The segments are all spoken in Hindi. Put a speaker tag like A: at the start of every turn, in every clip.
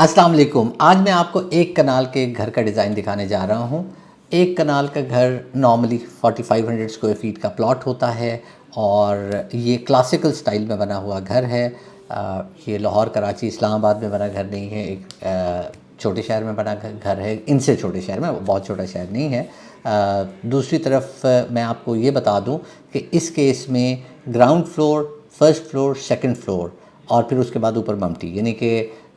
A: अस्सलाम वालेकुम। आज मैं आपको एक कनाल के घर का डिज़ाइन दिखाने जा रहा हूँ। एक कनाल का घर नॉर्मली 4500 स्क्वायर फीट का प्लॉट होता है और ये क्लासिकल स्टाइल में बना हुआ घर है। ये लाहौर, कराची, इस्लामाबाद में बना घर नहीं है, एक छोटे शहर में बना घर है। इनसे छोटे शहर में, बहुत छोटा शहर नहीं है। दूसरी तरफ मैं आपको ये बता दूं कि इस केस में ground floor, first floor, second floor और फिर उसके बाद ऊपर मम्टी, यानी कि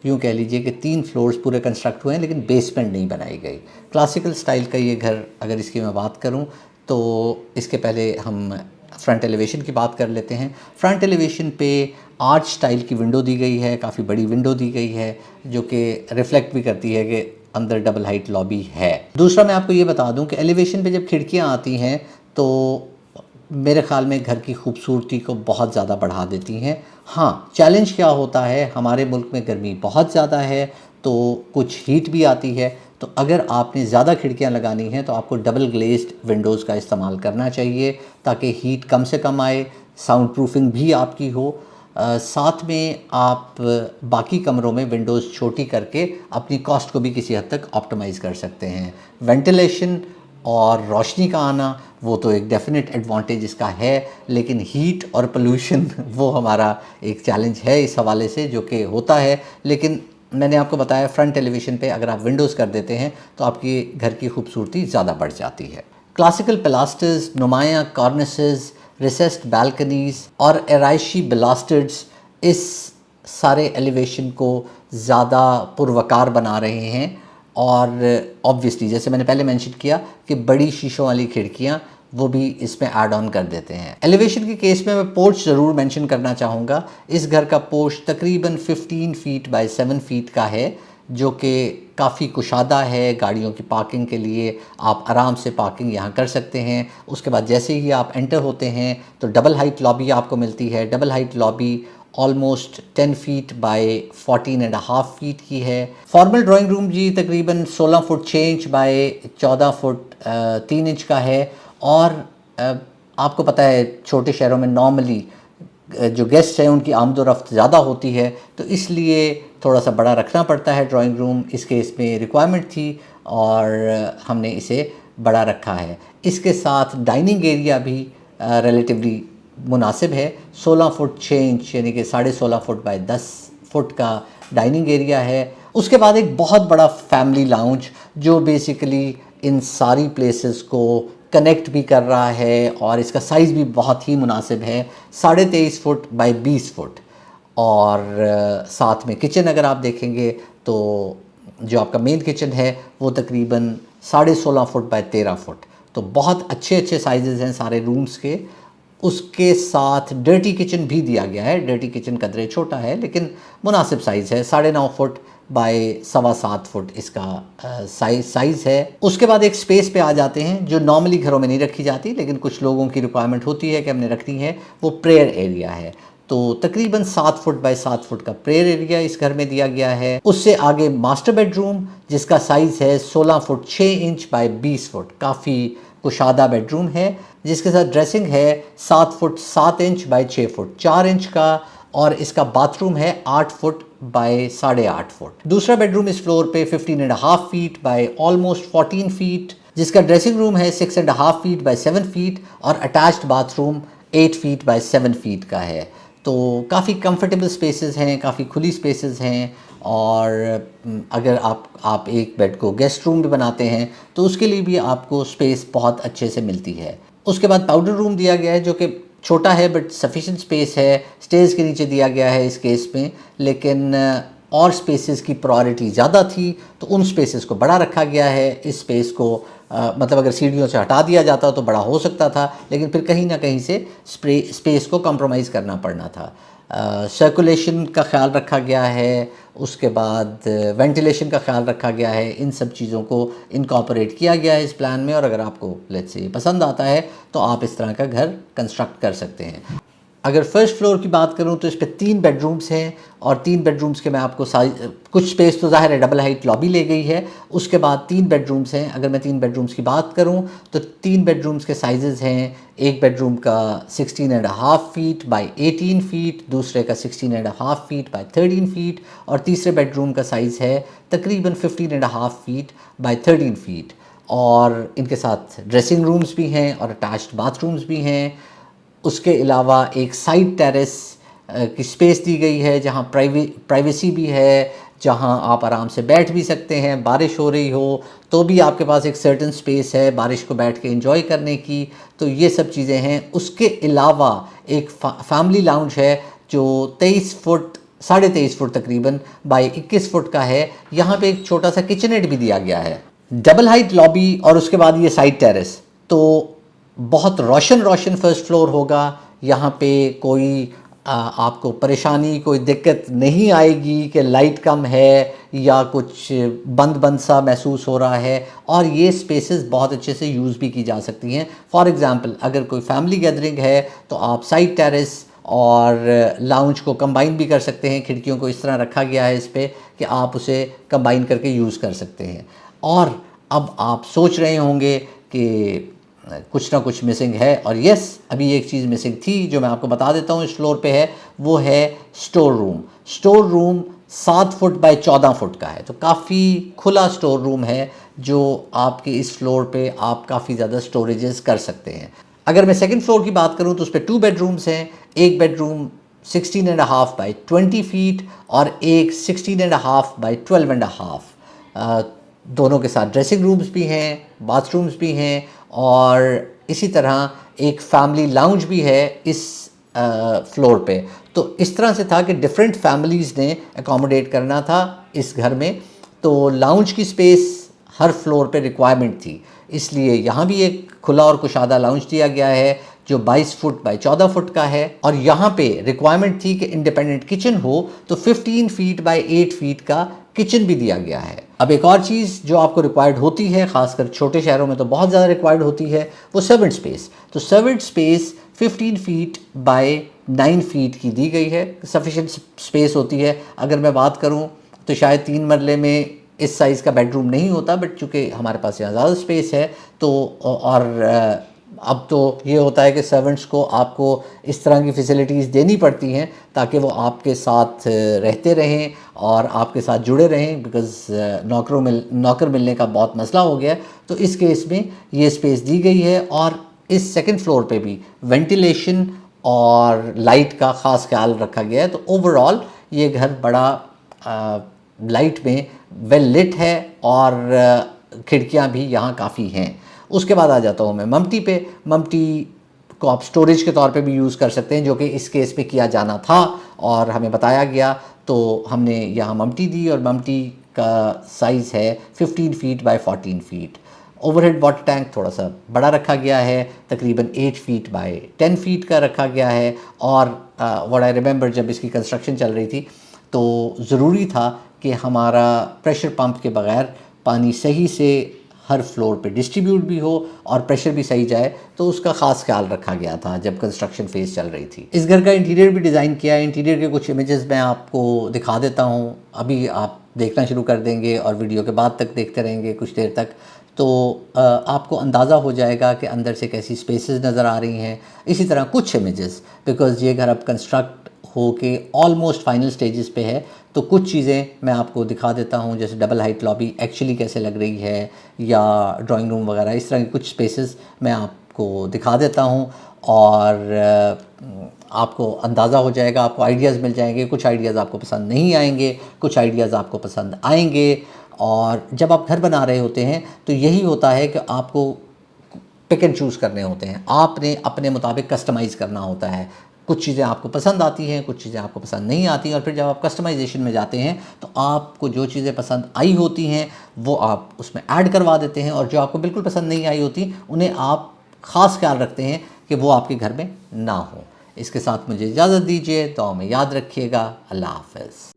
A: यूँ कह लीजिए कि 3 फ्लोर्स पूरे कंस्ट्रक्ट हुए हैं, लेकिन बेसमेंट नहीं बनाई गई। क्लासिकल स्टाइल का ये घर, अगर इसकी मैं बात करूं तो इसके पहले हम फ्रंट एलिवेशन की बात कर लेते हैं। फ्रंट एलिवेशन पे आर्च स्टाइल की विंडो दी गई है, काफ़ी बड़ी विंडो दी गई है जो कि रिफ्लेक्ट भी करती है कि अंदर डबल हाइट लॉबी है। दूसरा मैं आपको ये बता दूं कि एलिवेशन पे जब खिड़कियां आती हैं तो मेरे ख़्याल में घर की खूबसूरती को बहुत ज़्यादा बढ़ा देती हैं। हाँ, चैलेंज क्या होता है, हमारे मुल्क में गर्मी बहुत ज़्यादा है तो कुछ हीट भी आती है। तो अगर आपने ज़्यादा खिड़कियां लगानी हैं तो आपको डबल ग्लेज्ड विंडोज़ का इस्तेमाल करना चाहिए ताकि हीट कम से कम आए, साउंड प्रूफिंग भी आपकी हो। साथ में आप बाकी कमरों में विंडोज़ छोटी करके अपनी कॉस्ट को भी किसी हद तक ऑप्टिमाइज़ कर सकते हैं। वेंटिलेशन और रोशनी का आना वो तो एक डेफिनेट एडवांटेज इसका है, लेकिन हीट और पोल्यूशन वो हमारा एक चैलेंज है इस हवाले से, जो कि होता है। लेकिन मैंने आपको बताया फ्रंट एलिवेशन पे अगर आप विंडोज़ कर देते हैं तो आपकी घर की खूबसूरती ज़्यादा बढ़ जाती है। क्लासिकल पिलास्टर्स, नुमायाँ कॉर्निसेस, रिसेस्ड बालकनीज़ और एराइशी बिलास्टर्स इस सारे एलिवेशन को ज़्यादा पुरवकार बना रहे हैं। और ऑब्वियसली जैसे मैंने पहले मेंशन किया कि बड़ी शीशों वाली खिड़कियाँ वो भी इसमें ऐड ऑन कर देते हैं। एलिवेशन के केस में मैं पोर्च ज़रूर मेंशन करना चाहूँगा। इस घर का पोर्च तकरीबन 15 फीट बाय 7 फीट का है, जो कि काफ़ी कुशादा है। गाड़ियों की पार्किंग के लिए आप आराम से पार्किंग यहाँ कर सकते हैं। उसके बाद जैसे ही आप एंटर होते हैं तो डबल हाइट लॉबी आपको मिलती है। Double height lobby almost 10 feet by 14.5 feet की है। फॉर्मल ड्राइंग रूम जी तकरीबन 16 foot 6 inch by 14 foot 3 inch का है। और आपको पता है छोटे शहरों में नॉर्मली जो गेस्ट हैं उनकी आमदोरफ्त ज़्यादा होती है, तो इसलिए थोड़ा सा बड़ा रखना पड़ता है ड्राइंग रूम। इस केस में रिक्वायरमेंट थी और हमने इसे बड़ा रखा है। इसके साथ डाइनिंग एरिया भी रिलेटिवली मुनासिब है। 16 फुट 6 इंच यानी कि 16.5 फुट बाय 10 फुट का डाइनिंग एरिया है। उसके बाद एक बहुत बड़ा फैमिली लाउंज जो बेसिकली इन सारी प्लेसेस को कनेक्ट भी कर रहा है और इसका साइज़ भी बहुत ही मुनासिब है, 23.5 फुट बाय 20 फुट। और साथ में किचन अगर आप देखेंगे तो जो आपका मेन किचन है वो तकरीबन 16.5 फुट बाय 13 फुट। तो बहुत अच्छे अच्छे साइजेस हैं सारे रूम्स के। उसके साथ डर्टी किचन भी दिया गया है। डर्टी किचन कदरे छोटा है लेकिन मुनासिब साइज़ है, 9.5 फुट बाय 7.25 फुट इसका साइज़ है। उसके बाद एक स्पेस पे आ जाते हैं जो नॉर्मली घरों में नहीं रखी जाती, लेकिन कुछ लोगों की रिक्वायरमेंट होती है कि हमने रखनी है। वो प्रेयर एरिया है। तो तकरीबन 7 फुट बाय 7 फुट का प्रेयर एरिया इस घर में दिया गया है। उससे आगे मास्टर बेडरूम जिसका साइज़ है 16 फुट 6 इंच बाय 20 फुट, काफ़ी कुशादा बेडरूम है, जिसके साथ ड्रेसिंग है 7 foot 7 inch by 6 foot 4 inch का। और इसका बाथरूम है 8 फुट बाय 8.5 फुट। दूसरा बेडरूम इस फ्लोर पे 15.5 फीट बाय ऑलमोस्ट 14 फीट, जिसका ड्रेसिंग रूम है 6.5 फीट बाय 7 फीट और attached bathroom 8 feet by 7 feet का है। तो काफ़ी कंफर्टेबल स्पेसेस हैं, काफ़ी खुली स्पेसेस हैं। और अगर आप एक बेड को गेस्ट रूम भी बनाते हैं तो उसके लिए भी आपको स्पेस बहुत अच्छे से मिलती है। उसके बाद पाउडर रूम दिया गया है जो कि छोटा है बट सफिशिएंट स्पेस है। स्टेज के नीचे दिया गया है इस केस में, लेकिन और स्पेसेस की प्रायोरिटी ज़्यादा थी तो उन स्पेसेस को बड़ा रखा गया है। इस स्पेस को मतलब अगर सीढ़ियों से हटा दिया जाता तो बड़ा हो सकता था, लेकिन फिर कहीं ना कहीं से स्पेस को कॉम्प्रोमाइज़ करना पड़ना था। सर्कुलेशन का ख्याल रखा गया है। उसके बाद वेंटिलेशन का ख्याल रखा गया है। इन सब चीज़ों को इनकॉर्पोरेट किया गया है इस प्लान में। और अगर आपको लेट्स से पसंद आता है तो आप इस तरह का घर कंस्ट्रक्ट कर सकते हैं। अगर फर्स्ट फ्लोर की बात करूं तो इस पे 3 बेडरूम्स हैं और 3 बेडरूम्स के मैं आपको साइज, कुछ स्पेस तो ज़ाहिर है डबल हाइट लॉबी ले गई है, उसके बाद 3 बेडरूम्स हैं। अगर मैं 3 बेडरूम्स की बात करूं तो 3 बेडरूम्स के साइजेस हैं, एक बेडरूम का 16.5 फीट बाय 18 फीट, दूसरे का 16.5 फीट बाय 13 फीट और तीसरे बेडरूम का साइज़ है तकरीबन 15.5 फीट बाय 13 फीट। और इनके साथ ड्रेसिंग रूम्स भी हैं और अटैच्ड बाथरूम्स भी हैं। उसके अलावा एक साइड टेरेस की स्पेस दी गई है जहाँ प्राइवेसी भी है, जहाँ आप आराम से बैठ भी सकते हैं, बारिश हो रही हो तो भी आपके पास एक सर्टेन स्पेस है बारिश को बैठ के एंजॉय करने की। तो ये सब चीज़ें हैं। उसके अलावा एक फैमिली लाउंज है जो 23 फुट, 23.5 फुट तकरीबन बाई 21 फुट का है। यहाँ पे एक छोटा सा किचनेट भी दिया गया है, डबल हाइट लॉबी और उसके बाद ये साइड टेरेस। तो बहुत रोशन रोशन फर्स्ट फ्लोर होगा। यहाँ पे कोई आपको परेशानी, कोई दिक्कत नहीं आएगी कि लाइट कम है या कुछ बंद बंद सा महसूस हो रहा है। और ये स्पेसेस बहुत अच्छे से यूज़ भी की जा सकती हैं। फॉर एग्ज़ाम्पल अगर कोई फैमिली गैदरिंग है तो आप साइड टेरेस और लाउंज को कंबाइन भी कर सकते हैं। खिड़कियों को इस तरह रखा गया है इस पर कि आप उसे कंबाइन करके यूज़ कर सकते हैं। और अब आप सोच रहे होंगे कि कुछ ना कुछ मिसिंग है, और यस, अभी एक चीज़ मिसिंग थी जो मैं आपको बता देता हूँ इस फ्लोर पे है, वो है store room. Store room 7 foot by 14 foot का है, तो काफ़ी खुला स्टोर रूम है जो आपके इस फ्लोर पे आप काफ़ी ज़्यादा स्टोरेजेस कर सकते हैं। अगर मैं सेकंड फ्लोर की बात करूँ तो उस पर 2 बेडरूम्स हैं। एक बेडरूम 16.5 बाई 20 फीट और एक 16.5 बाई 12.5। दोनों के साथ ड्रेसिंग रूम्स भी हैं, बाथरूम्स भी हैं और इसी तरह एक फैमिली लाउंज भी है इस फ्लोर पे। तो इस तरह से था कि डिफरेंट फैमिलीज़ ने अकोमोडेट करना था इस घर में, तो लाउंज की स्पेस हर फ्लोर पे रिक्वायरमेंट थी, इसलिए यहाँ भी एक खुला और कुशादा लाउंज दिया गया है जो 22 फुट बाई 14 फुट का है। और यहाँ पे रिक्वायरमेंट थी कि इंडिपेंडेंट किचन हो, तो 15 फीट बाई 8 फीट का किचन भी दिया गया है। अब एक और चीज़ जो आपको रिक्वायर्ड होती है, ख़ासकर छोटे शहरों में तो बहुत ज़्यादा रिक्वायर्ड होती है, वो सर्वेंट स्पेस। तो servant space 15 feet by 9 feet की दी गई है, सफिशेंट स्पेस होती है। अगर मैं बात करूँ तो शायद 3 मरले में इस साइज़ का बेडरूम नहीं होता, बट चूँकि हमारे पास यहाँ ज़्यादा स्पेस है तो और अब तो ये होता है कि सर्वेंट्स को आपको इस तरह की फ़ैसिलिटीज़ देनी पड़ती हैं ताकि वो आपके साथ रहते रहें और आपके साथ जुड़े रहें, बिकॉज़ नौकर मिलने का बहुत मसला हो गया है। तो इस केस में ये स्पेस दी गई है। और इस सेकंड फ्लोर पे भी वेंटिलेशन और लाइट का ख़ास ख्याल रखा गया है। तो ओवरऑल ये घर बड़ा लाइट में वेल लिट है और खिड़कियाँ भी यहाँ काफ़ी हैं। उसके बाद आ जाता हूँ मैं मम्टी पे। मम्टी को आप स्टोरेज के तौर पे भी यूज़ कर सकते हैं, जो कि इस केस में किया जाना था और हमें बताया गया, तो हमने यहाँ मम्टी दी। और मम्टी का साइज़ है 15 feet by 14 feet. Overhead water tank थोड़ा सा बड़ा रखा गया है, तकरीबन 8 फीट बाय 10 फीट का रखा गया है। और व्हाट आई रिमेंबर, जब इसकी कंस्ट्रक्शन चल रही थी तो ज़रूरी था कि हमारा प्रेशर पंप के बग़ैर पानी सही से हर फ्लोर पे डिस्ट्रीब्यूट भी हो और प्रेशर भी सही जाए, तो उसका ख़ास ख्याल रखा गया था जब कंस्ट्रक्शन फेज़ चल रही थी। इस घर का इंटीरियर भी डिज़ाइन किया है। इंटीरियर के कुछ इमेजेस मैं आपको दिखा देता हूँ, अभी आप देखना शुरू कर देंगे और वीडियो के बाद तक देखते रहेंगे कुछ देर तक, तो आपको अंदाज़ा हो जाएगा कि अंदर से कैसी स्पेसेस नज़र आ रही हैं। इसी तरह कुछ इमेजेस, बिकॉज़ ये घर अब कंस्ट्रक्ट हो के ऑलमोस्ट फाइनल स्टेजेस पे है, तो कुछ चीज़ें मैं आपको दिखा देता हूँ, जैसे डबल हाइट लॉबी एक्चुअली कैसे लग रही है या ड्राइंग रूम वगैरह, इस तरह के कुछ स्पेसेस मैं आपको दिखा देता हूँ और आपको अंदाज़ा हो जाएगा, आपको आइडियाज़ मिल जाएंगे। कुछ आइडियाज़ आपको पसंद नहीं आएंगे, कुछ आइडियाज़ आपको पसंद आएंगे। और जब आप घर बना रहे होते हैं तो यही होता है कि आपको पिक एंड चूज़ करने होते हैं, आपने अपने मुताबिक कस्टमाइज़ करना होता है। कुछ चीज़ें आपको पसंद आती हैं, कुछ चीज़ें आपको पसंद नहीं आती हैं, और फिर जब आप कस्टमाइजेशन में जाते हैं तो आपको जो चीज़ें पसंद आई होती हैं वो आप उसमें ऐड करवा देते हैं, और जो आपको बिल्कुल पसंद नहीं आई होती उन्हें आप ख़ास ख्याल रखते हैं कि वो आपके घर में ना हो। इसके साथ मुझे इजाज़त दीजिए, तो हमें याद रखिएगा। अल्लाह हाफ़िज़।